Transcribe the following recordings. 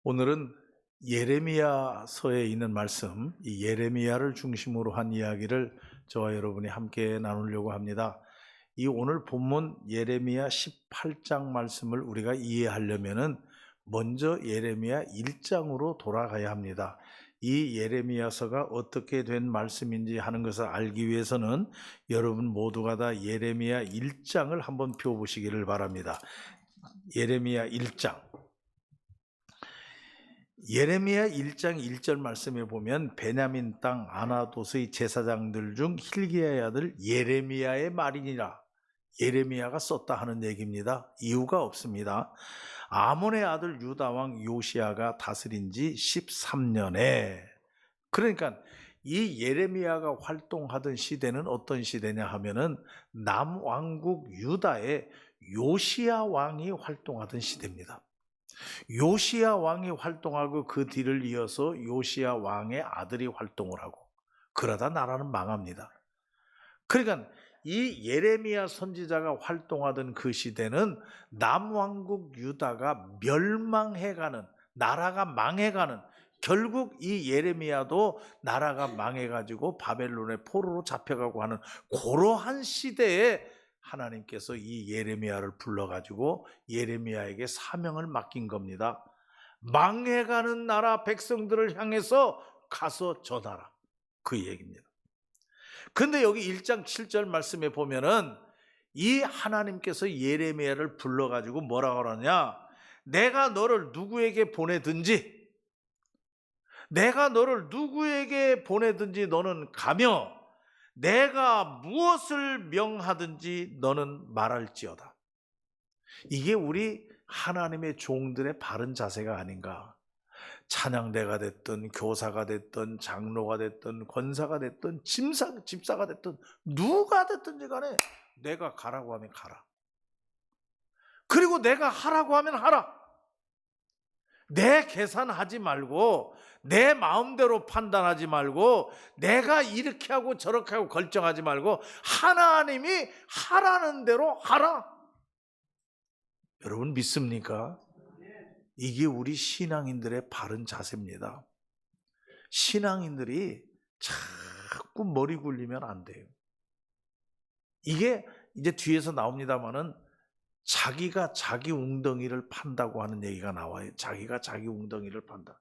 오늘은 예레미야서에 있는 말씀, 이 예레미야를 중심으로 한 이야기를 저와 여러분이 함께 나누려고 합니다. 이 오늘 본문 예레미야 18장 말씀을 우리가 이해하려면은 먼저 예레미야 1장으로 돌아가야 합니다. 이 예레미야서가 어떻게 된 말씀인지 하는 것을 알기 위해서는 여러분 모두가 다 예레미야 1장을 한번 펴보시기를 바랍니다. 예레미야 1장. 예레미야 1장 1절 말씀에 보면 베냐민 땅 아나돗의 제사장들 중 hil기야의 아들 예레미야의 말이니라. 예레미야가 썼다 하는 얘기입니다. 이유가 없습니다. 아몬의 아들 유다 왕 요시야가 다스린 지 13년에, 그러니까 이 예레미야가 활동하던 시대는 어떤 시대냐 하면은 남왕국 유다의 요시야 왕이 활동하던 시대입니다. 요시야 왕이 활동하고 그 뒤를 이어서 요시야 왕의 아들이 활동을 하고, 그러다 나라는 망합니다. 그러니까 이 예레미야 선지자가 활동하던 그 시대는 남왕국 유다가 멸망해가는, 나라가 망해가는, 결국 이 예레미야도 나라가 망해가지고 바벨론의 포로로 잡혀가고 하는 그러한 시대에 하나님께서 이 예레미야를 불러가지고 예레미야에게 사명을 맡긴 겁니다. 망해가는 나라 백성들을 향해서 가서 전하라, 그 얘기입니다. 근데 여기 1장 7절 말씀에 보면은 이 하나님께서 예레미야를 불러가지고 뭐라고 하느냐, 내가 너를 누구에게 보내든지 너는 가며 내가 무엇을 명하든지 너는 말할지어다. 이게 우리 하나님의 종들의 바른 자세가 아닌가. 찬양대가 됐든 교사가 됐든 장로가 됐든 권사가 됐든 집사가 됐든 누가 됐든지 간에 내가 가라고 하면 가라. 그리고 내가 하라고 하면 하라. 내 계산하지 말고, 내 마음대로 판단하지 말고, 내가 이렇게 하고 저렇게 하고 결정하지 말고 하나님이 하라는 대로 하라. 여러분 믿습니까? 이게 우리 신앙인들의 바른 자세입니다. 신앙인들이 자꾸 머리 굴리면 안 돼요. 이게 이제 뒤에서 나옵니다마는 자기가 자기 웅덩이를 판다고 하는 얘기가 나와요. 자기가 자기 웅덩이를 판다.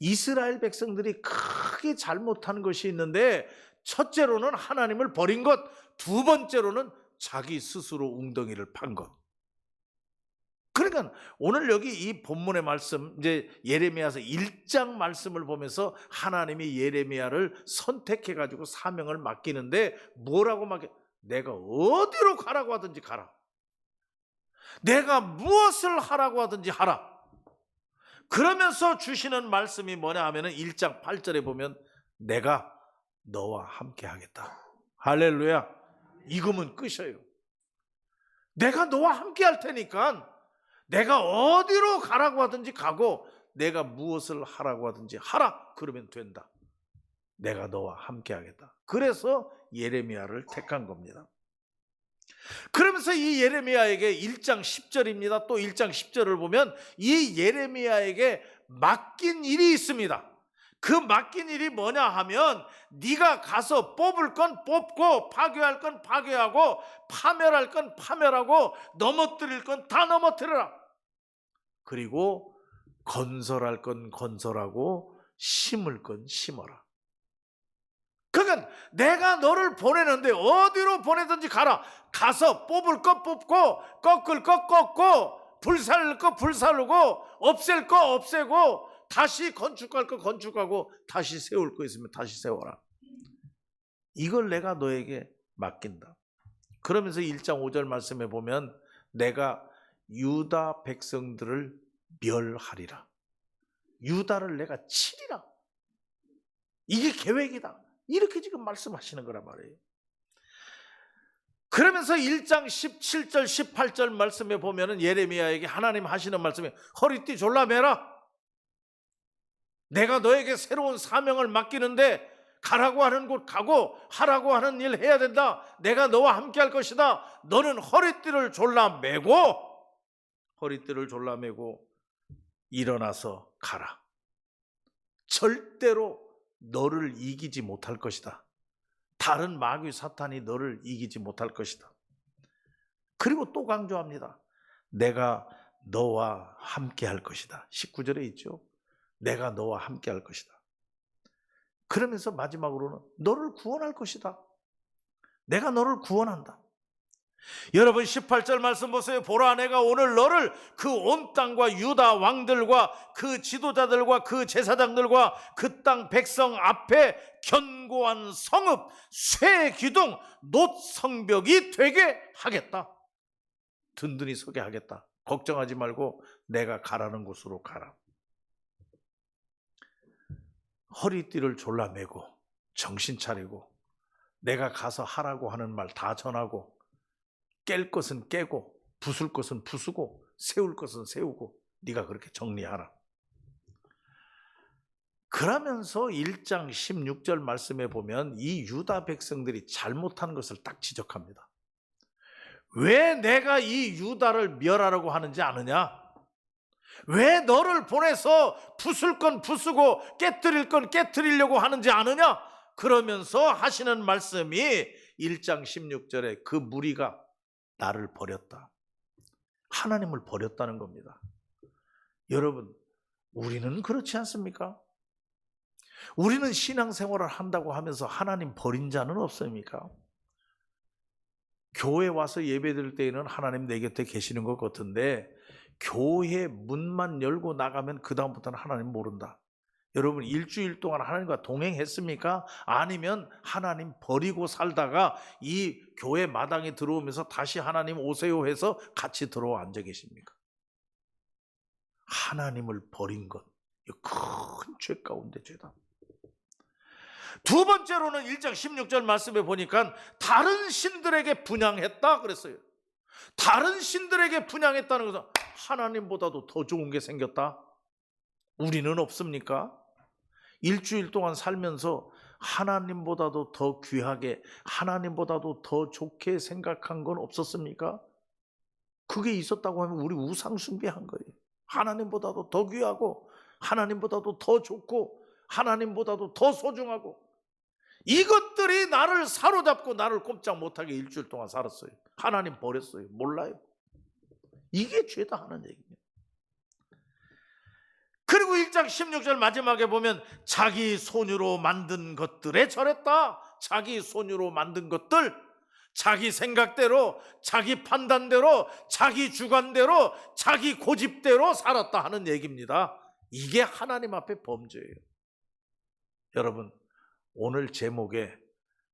이스라엘 백성들이 크게 잘못한 것이 있는데, 첫째로는 하나님을 버린 것, 두 번째로는 자기 스스로 웅덩이를 판 것. 그러니까 오늘 여기 이 본문의 말씀, 이제 예레미야서 1장 말씀을 보면서 하나님이 예레미야를 선택해 가지고 사명을 맡기는데 뭐라고 맡겨? 내가 어디로 가라고 하든지 가라. 내가 무엇을 하라고 하든지 하라. 그러면서 주시는 말씀이 뭐냐 하면은 1장 8절에 보면 내가 너와 함께 하겠다. 할렐루야. 이거면 끝이에요. 내가 너와 함께 할 테니까 내가 어디로 가라고 하든지 가고 내가 무엇을 하라고 하든지 하라. 그러면 된다. 내가 너와 함께 하겠다. 그래서 예레미야를 택한 겁니다. 그러면서 이 예레미야에게 1장 10절입니다. 또 1장 10절을 보면 이 예레미야에게 맡긴 일이 있습니다. 그 맡긴 일이 뭐냐 하면 네가 가서 뽑을 건 뽑고 파괴할 건 파괴하고 파멸할 건 파멸하고 넘어뜨릴 건 다 넘어뜨려라. 그리고 건설할 건 건설하고 심을 건 심어라. 그러니까 내가 너를 보내는데 어디로 보내든지 가라. 가서 뽑을 거 뽑고 꺾을 거 꺾고 불살릴 거 불살르고 없앨 거 없애고 다시 건축할 거 건축하고 다시 세울 거 있으면 다시 세워라. 이걸 내가 너에게 맡긴다. 그러면서 1장 5절 말씀에 보면 내가 유다 백성들을 멸하리라. 유다를 내가 치리라. 이게 계획이다. 이렇게 지금 말씀하시는 거란 말이에요. 그러면서 1장 17절 18절 말씀에 보면은 예레미야에게 하나님 하시는 말씀이 허리띠 졸라매라. 내가 너에게 새로운 사명을 맡기는데 가라고 하는 곳 가고 하라고 하는 일 해야 된다. 내가 너와 함께 할 것이다. 너는 허리띠를 졸라매고 일어나서 가라. 절대로 너를 이기지 못할 것이다. 다른 마귀 사탄이 너를 이기지 못할 것이다. 그리고 또 강조합니다. 내가 너와 함께 할 것이다. 19절에 있죠. 내가 너와 함께 할 것이다. 그러면서 마지막으로는 너를 구원할 것이다. 내가 너를 구원한다. 여러분 18절 말씀 보세요. 보라 내가 오늘 너를 그 온 땅과 유다 왕들과 그 지도자들과 그 제사장들과 그 땅 백성 앞에 견고한 성읍 쇠 기둥 놋 성벽이 되게 하겠다. 든든히 서게 하겠다. 걱정하지 말고 내가 가라는 곳으로 가라. 허리띠를 졸라매고 정신 차리고 내가 가서 하라고 하는 말 다 전하고 깰 것은 깨고 부술 것은 부수고 세울 것은 세우고 네가 그렇게 정리하라. 그러면서 1장 16절 말씀에 보면 이 유다 백성들이 잘못한 것을 딱 지적합니다. 왜 내가 이 유다를 멸하라고 하는지 아느냐? 왜 너를 보내서 부술 건 부수고 깨뜨릴 건 깨뜨리려고 하는지 아느냐? 그러면서 하시는 말씀이 1장 16절에 그 무리가 나를 버렸다. 하나님을 버렸다는 겁니다. 여러분, 우리는 그렇지 않습니까? 우리는 신앙생활을 한다고 하면서 하나님 버린 자는 없습니까? 교회 와서 예배드릴 때에는 하나님 내 곁에 계시는 것 같은데 교회 문만 열고 나가면 그 다음부터는 하나님 모른다. 여러분 일주일 동안 하나님과 동행했습니까? 아니면 하나님 버리고 살다가 이 교회 마당에 들어오면서 다시 하나님 오세요 해서 같이 들어와 앉아 계십니까? 하나님을 버린 것, 큰 죄 가운데 죄다. 두 번째로는 1장 16절 말씀에 보니까 다른 신들에게 분향했다 그랬어요. 다른 신들에게 분향했다는 것은 하나님보다도 더 좋은 게 생겼다. 우리는 없습니까? 일주일 동안 살면서 하나님보다도 더 귀하게, 하나님보다도 더 좋게 생각한 건 없었습니까? 그게 있었다고 하면 우리 우상 숭배한 거예요. 하나님보다도 더 귀하고, 하나님보다도 더 좋고, 하나님보다도 더 소중하고, 이것들이 나를 사로잡고 나를 꼼짝 못하게 일주일 동안 살았어요. 하나님 버렸어요. 몰라요. 이게 죄다 하는 얘기입니다. 그리고 1장 16절 마지막에 보면 자기 손으로 만든 것들에 절했다. 자기 손으로 만든 것들, 자기 생각대로, 자기 판단대로, 자기 주관대로, 자기 고집대로 살았다 하는 얘기입니다. 이게 하나님 앞에 범죄예요. 여러분, 오늘 제목에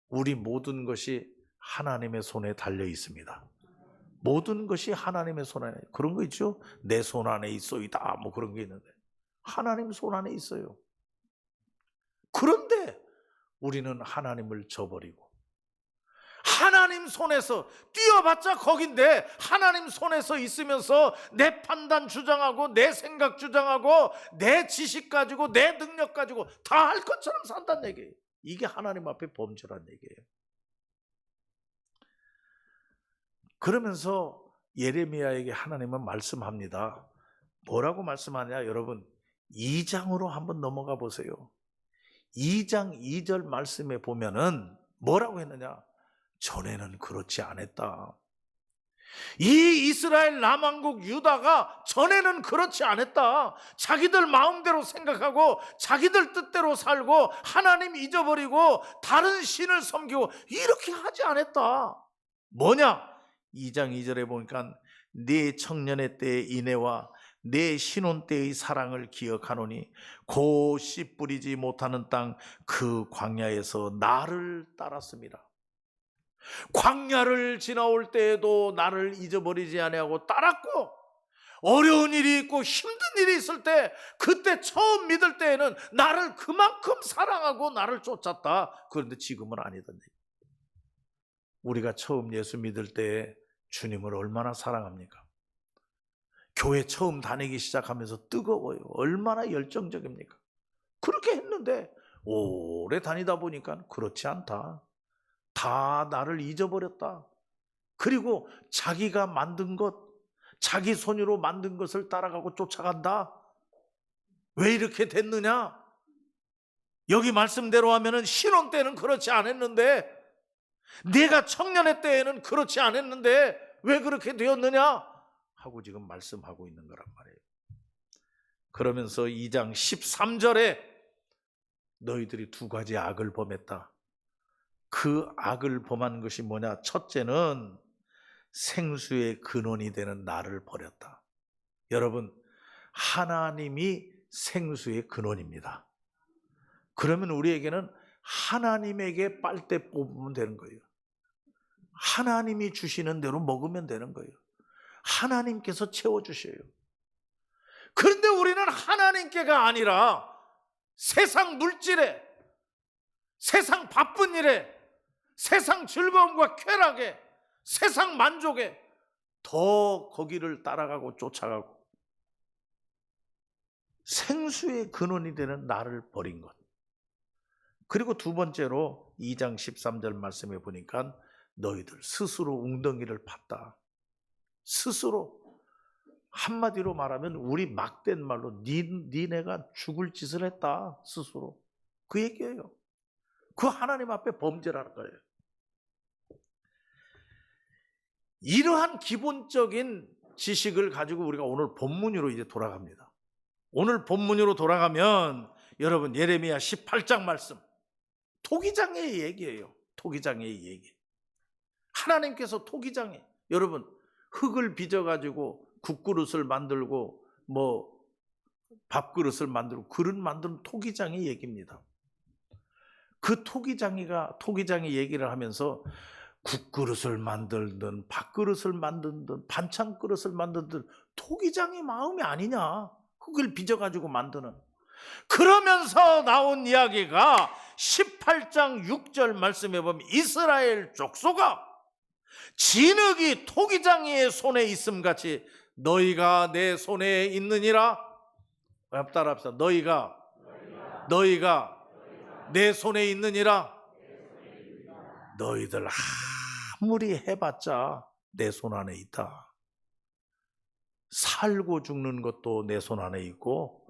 우리 모든 것이 하나님의 손에 달려 있습니다. 모든 것이 하나님의 손 안에, 그런 거 있죠? 내 손 안에 있소이다 뭐 그런 게 있는데 하나님 손 안에 있어요. 그런데 우리는 하나님을 저버리고 하나님 손에서 뛰어봤자 거긴데 하나님 손에서 있으면서 내 판단 주장하고 내 생각 주장하고 내 지식 가지고 내 능력 가지고 다 할 것처럼 산다는 얘기예요. 이게 하나님 앞에 범죄란 얘기예요. 그러면서 예레미야에게 하나님은 말씀합니다. 뭐라고 말씀하냐? 여러분 2장으로 한번 넘어가 보세요. 2장 2절 말씀에 보면은 뭐라고 했느냐? 전에는 그렇지 않았다. 이 이스라엘 남왕국 유다가 전에는 그렇지 않았다. 자기들 마음대로 생각하고 자기들 뜻대로 살고 하나님 잊어버리고 다른 신을 섬기고 이렇게 하지 않았다. 뭐냐? 2장 2절에 보니까 네 청년의 때의 인애와 내 신혼 때의 사랑을 기억하노니 곧 씨 뿌리지 못하는 땅 그 광야에서 나를 따랐습니다. 광야를 지나올 때에도 나를 잊어버리지 아니하고 따랐고 어려운 일이 있고 힘든 일이 있을 때 그때 처음 믿을 때에는 나를 그만큼 사랑하고 나를 쫓았다. 그런데 지금은 아니던데. 우리가 처음 예수 믿을 때에 주님을 얼마나 사랑합니까? 교회 처음 다니기 시작하면서 뜨거워요. 얼마나 열정적입니까? 그렇게 했는데 오래 다니다 보니까 그렇지 않다. 다 나를 잊어버렸다. 그리고 자기가 만든 것, 자기 손으로 만든 것을 따라가고 쫓아간다. 왜 이렇게 됐느냐? 여기 말씀대로 하면은 신혼 때는 그렇지 않았는데, 내가 청년의 때에는 그렇지 않았는데 왜 그렇게 되었느냐? 하고 지금 말씀하고 있는 거란 말이에요. 그러면서 2장 13절에 너희들이 두 가지 악을 범했다. 그 악을 범한 것이 뭐냐? 첫째는 생수의 근원이 되는 나를 버렸다. 여러분, 하나님이 생수의 근원입니다. 그러면 우리에게는 하나님에게 빨대 뽑으면 되는 거예요. 하나님이 주시는 대로 먹으면 되는 거예요. 하나님께서 채워주셔요. 그런데 우리는 하나님께가 아니라 세상 물질에, 세상 바쁜 일에, 세상 즐거움과 쾌락에, 세상 만족에 더 거기를 따라가고 쫓아가고 생수의 근원이 되는 나를 버린 것. 그리고 두 번째로 2장 13절 말씀에 보니까 너희들 스스로 웅덩이를 팠다. 스스로, 한마디로 말하면 우리 막된 말로 니네가 죽을 짓을 했다. 스스로. 그 얘기예요. 그 하나님 앞에 범죄라는 거예요. 이러한 기본적인 지식을 가지고 우리가 오늘 본문으로 이제 돌아갑니다. 오늘 본문으로 돌아가면 여러분 예레미야 18장 말씀, 토기장의 얘기예요. 토기장의 얘기. 하나님께서 토기장에, 여러분 흙을 빚어가지고 국그릇을 만들고 뭐 밥그릇을 만들고 그릇 만드는 토기장의 얘기입니다. 그 토기장의 얘기를 하면서 국그릇을 만들든 밥그릇을 만들든 반찬 그릇을 만들든 토기장의 마음이 아니냐, 흙을 빚어가지고 만드는. 그러면서 나온 이야기가 18장 6절 말씀에 보면 이스라엘 족속아, 진흙이 토기장이의 손에 있음같이 너희가 내 손에 있느니라. 따라합시다. 너희가 내 손에 있느니라. 너희들 아무리 해봤자 내 손 안에 있다. 살고 죽는 것도 내 손 안에 있고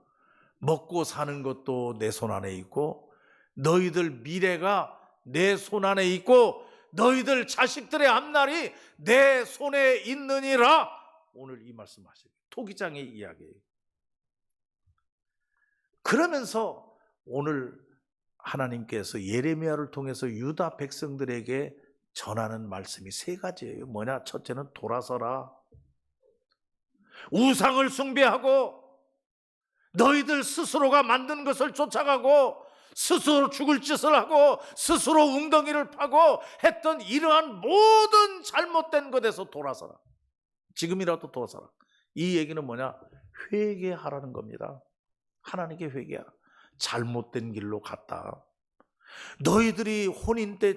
먹고 사는 것도 내 손 안에 있고 너희들 미래가 내 손 안에 있고 너희들 자식들의 앞날이 내 손에 있느니라. 오늘 이 말씀하시죠. 토기장의 이야기예요. 그러면서 오늘 하나님께서 예레미야를 통해서 유다 백성들에게 전하는 말씀이 세 가지예요. 뭐냐? 첫째는 돌아서라. 우상을 숭배하고 너희들 스스로가 만든 것을 쫓아가고 스스로 죽을 짓을 하고 스스로 웅덩이를 파고 했던 이러한 모든 잘못된 것에서 돌아서라. 지금이라도 돌아서라. 이 얘기는 뭐냐? 회개하라는 겁니다. 하나님께 회개하라. 잘못된 길로 갔다. 너희들이 혼인 때,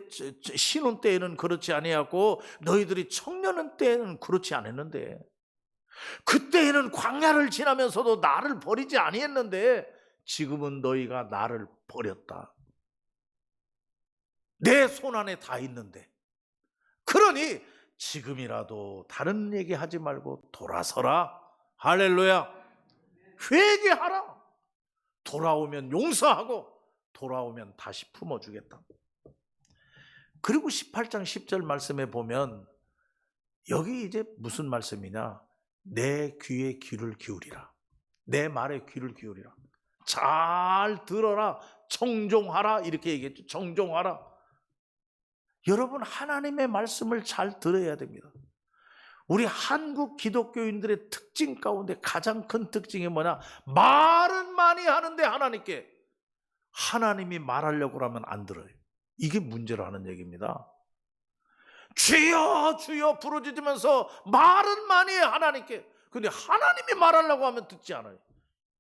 신혼 때에는 그렇지 아니하고 너희들이 청년은 때에는 그렇지 않았는데, 그때에는 광야를 지나면서도 나를 버리지 아니했는데 지금은 너희가 나를 버렸다. 내 손 안에 다 있는데. 그러니 지금이라도 다른 얘기 하지 말고 돌아서라. 할렐루야. 회개하라. 돌아오면 용서하고 돌아오면 다시 품어주겠다. 그리고 18장 10절 말씀에 보면 여기 이제 무슨 말씀이냐? 내 귀에 귀를 기울이라. 내 말에 귀를 기울이라. 잘 들어라. 청종하라. 이렇게 얘기했죠. 청종하라. 여러분, 하나님의 말씀을 잘 들어야 됩니다. 우리 한국 기독교인들의 특징 가운데 가장 큰 특징이 뭐냐? 말은 많이 하는데 하나님이 말하려고 하면 안 들어요. 이게 문제라는 얘기입니다. 주여 주여 부르짖으면서 말은 많이 해 하나님께. 근데 하나님이 말하려고 하면 듣지 않아요.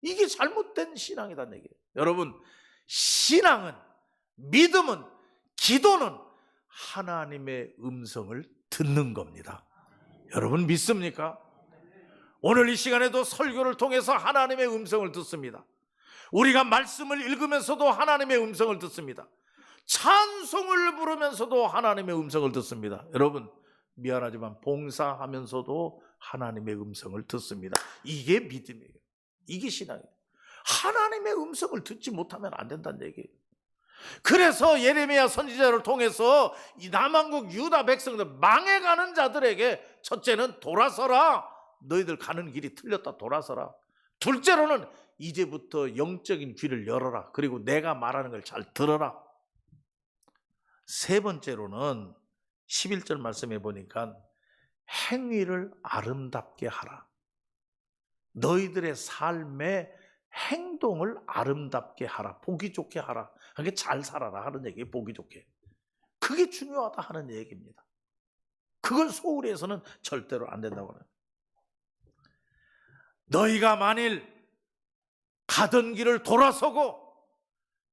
이게 잘못된 신앙이라는 얘기예요. 여러분, 신앙은, 믿음은, 기도는 하나님의 음성을 듣는 겁니다. 여러분 믿습니까? 오늘 이 시간에도 설교를 통해서 하나님의 음성을 듣습니다. 우리가 말씀을 읽으면서도 하나님의 음성을 듣습니다. 찬송을 부르면서도 하나님의 음성을 듣습니다. 여러분, 미안하지만 봉사하면서도 하나님의 음성을 듣습니다. 이게 믿음이에요. 이게 신앙이에요. 하나님의 음성을 듣지 못하면 안 된다는 얘기예요. 그래서 예레미야 선지자를 통해서 이 남한국 유다 백성들, 망해가는 자들에게 첫째는 돌아서라. 너희들 가는 길이 틀렸다. 돌아서라. 둘째로는 이제부터 영적인 귀를 열어라. 그리고 내가 말하는 걸 잘 들어라. 세 번째로는 11절 말씀해 보니까 행위를 아름답게 하라. 너희들의 삶의 행동을 아름답게 하라. 보기 좋게 하라. 그게 잘 살아라 하는 얘기예요. 보기 좋게. 그게 중요하다 하는 얘기입니다. 그걸 소홀히 해서는 절대로 안 된다고 합니다. 너희가 만일 가던 길을 돌아서고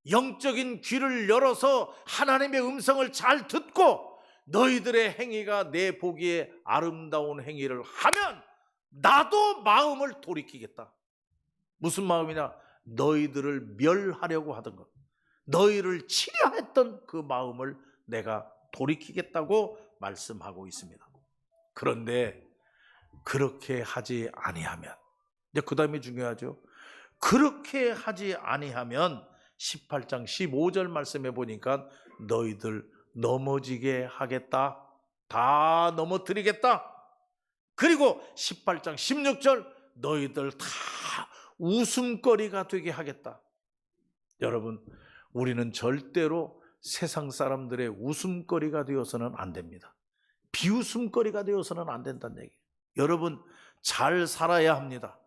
영적인 귀를 열어서 하나님의 음성을 잘 듣고 너희들의 행위가 내 보기에 아름다운 행위를 하면 나도 마음을 돌이키겠다. 무슨 마음이냐? 너희들을 멸하려고 하던 것, 너희를 치려 했던 그 마음을 내가 돌이키겠다고 말씀하고 있습니다. 그런데 그렇게 하지 아니하면, 이제 그 다음이 중요하죠. 그렇게 하지 아니하면 18장 15절 말씀해 보니까 너희들 넘어지게 하겠다. 다 넘어뜨리겠다. 그리고 18장 16절 너희들 다 웃음거리가 되게 하겠다. 여러분, 우리는 절대로 세상 사람들의 웃음거리가 되어서는 안 됩니다. 비웃음거리가 되어서는 안 된다는 얘기예요. 여러분, 잘 살아야 합니다.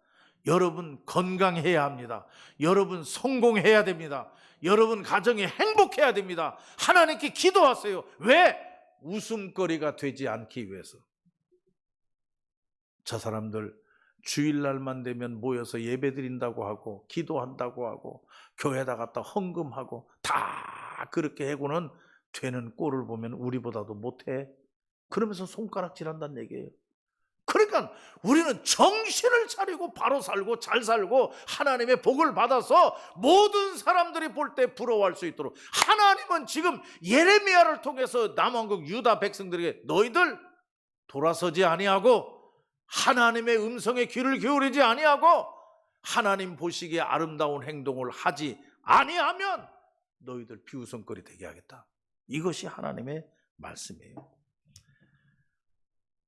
여러분, 건강해야 합니다. 여러분, 성공해야 됩니다. 여러분, 가정이 행복해야 됩니다. 하나님께 기도하세요. 왜? 웃음거리가 되지 않기 위해서. 저 사람들 주일날만 되면 모여서 예배드린다고 하고 기도한다고 하고 교회에다 갔다 헌금하고 다 그렇게 해고는 되는 꼴을 보면 우리보다도 못해. 그러면서 손가락질한다는 얘기예요. 그러니까 우리는 정신을 차리고 바로 살고 잘 살고 하나님의 복을 받아서 모든 사람들이 볼 때 부러워할 수 있도록, 하나님은 지금 예레미야를 통해서 남왕국 유다 백성들에게 너희들 돌아서지 아니하고 하나님의 음성에 귀를 기울이지 아니하고 하나님 보시기에 아름다운 행동을 하지 아니하면 너희들 비웃음거리 되게 하겠다. 이것이 하나님의 말씀이에요.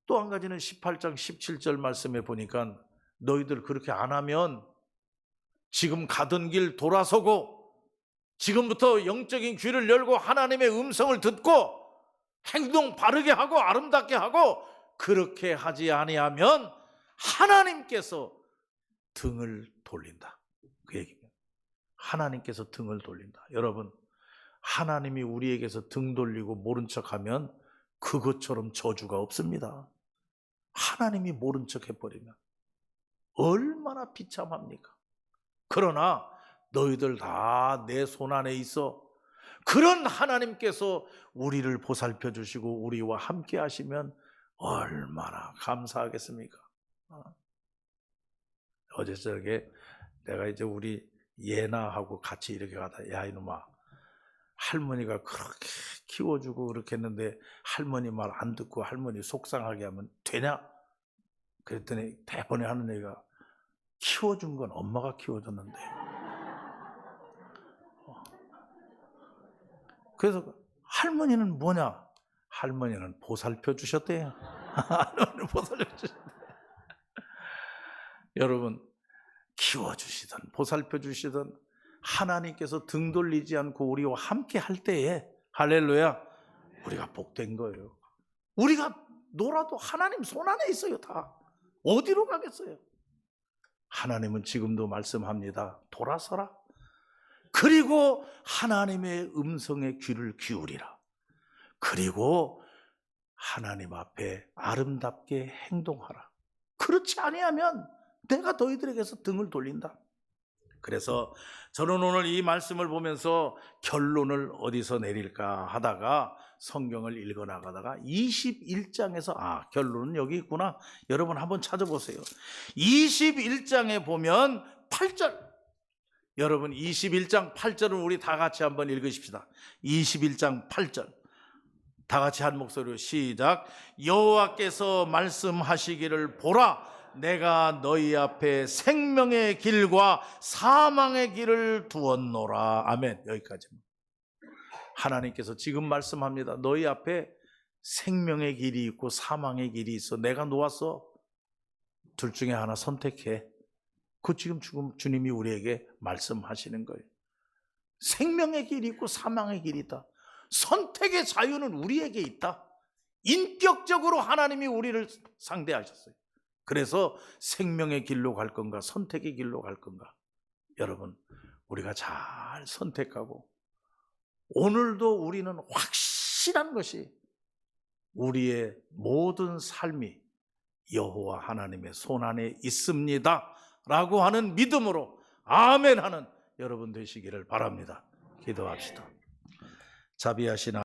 또 한 가지는 18장 17절 말씀에 보니까 너희들 그렇게 안 하면 지금 가던 길 돌아서고 지금부터 영적인 귀를 열고 하나님의 음성을 듣고 행동 바르게 하고 아름답게 하고 그렇게 하지 아니하면 하나님께서 등을 돌린다. 그 얘기입니다. 하나님께서 등을 돌린다. 여러분, 하나님이 우리에게서 등 돌리고 모른 척하면 그것처럼 저주가 없습니다. 하나님이 모른 척 해버리면 얼마나 비참합니까? 그러나 너희들 다 내 손 안에 있어. 그런 하나님께서 우리를 보살펴 주시고 우리와 함께 하시면 얼마나 감사하겠습니까? 어제 저녁에 내가 이제 우리 예나하고 같이 이렇게 가다, 야 이놈아, 할머니가 그렇게 키워주고 그렇게 했는데 할머니 말 안 듣고 할머니 속상하게 하면 되냐? 그랬더니 대번에 하는 얘기가, 키워준 건 엄마가 키워줬는데. 그래서 할머니는 뭐냐? 할머니는 보살펴 주셨대요. 할머니는 보살펴 주셨대요. 여러분, 키워주시든 보살펴 주시든 하나님께서 등 돌리지 않고 우리와 함께 할 때에, 할렐루야, 우리가 복된 거예요. 우리가 놀아도 하나님 손 안에 있어요. 다 어디로 가겠어요? 하나님은 지금도 말씀합니다. 돌아서라. 그리고 하나님의 음성에 귀를 기울이라. 그리고 하나님 앞에 아름답게 행동하라. 그렇지 아니하면 내가 너희들에게서 등을 돌린다. 그래서 저는 오늘 이 말씀을 보면서 결론을 어디서 내릴까 하다가 성경을 읽어나가다가 21장에서 결론은 여기 있구나. 여러분 한번 찾아보세요. 21장에 보면 8절, 여러분 21장 8절은 우리 다 같이 한번 읽으십시다. 21장 8절 다 같이 한 목소리로 시작. 여호와께서 말씀하시기를 보라, 내가 너희 앞에 생명의 길과 사망의 길을 두었노라. 아멘. 여기까지. 하나님께서 지금 말씀합니다. 너희 앞에 생명의 길이 있고 사망의 길이 있어. 내가 놓았어. 둘 중에 하나 선택해. 그 지금 주님이 우리에게 말씀하시는 거예요. 생명의 길이 있고 사망의 길이 있다. 선택의 자유는 우리에게 있다. 인격적으로 하나님이 우리를 상대하셨어요. 그래서 생명의 길로 갈 건가 선택의 길로 갈 건가. 여러분, 우리가 잘 선택하고 오늘도 우리는 확실한 것이 우리의 모든 삶이 여호와 하나님의 손안에 있습니다 라고 하는 믿음으로 아멘 하는 여러분 되시기를 바랍니다. 기도합시다. 자비하신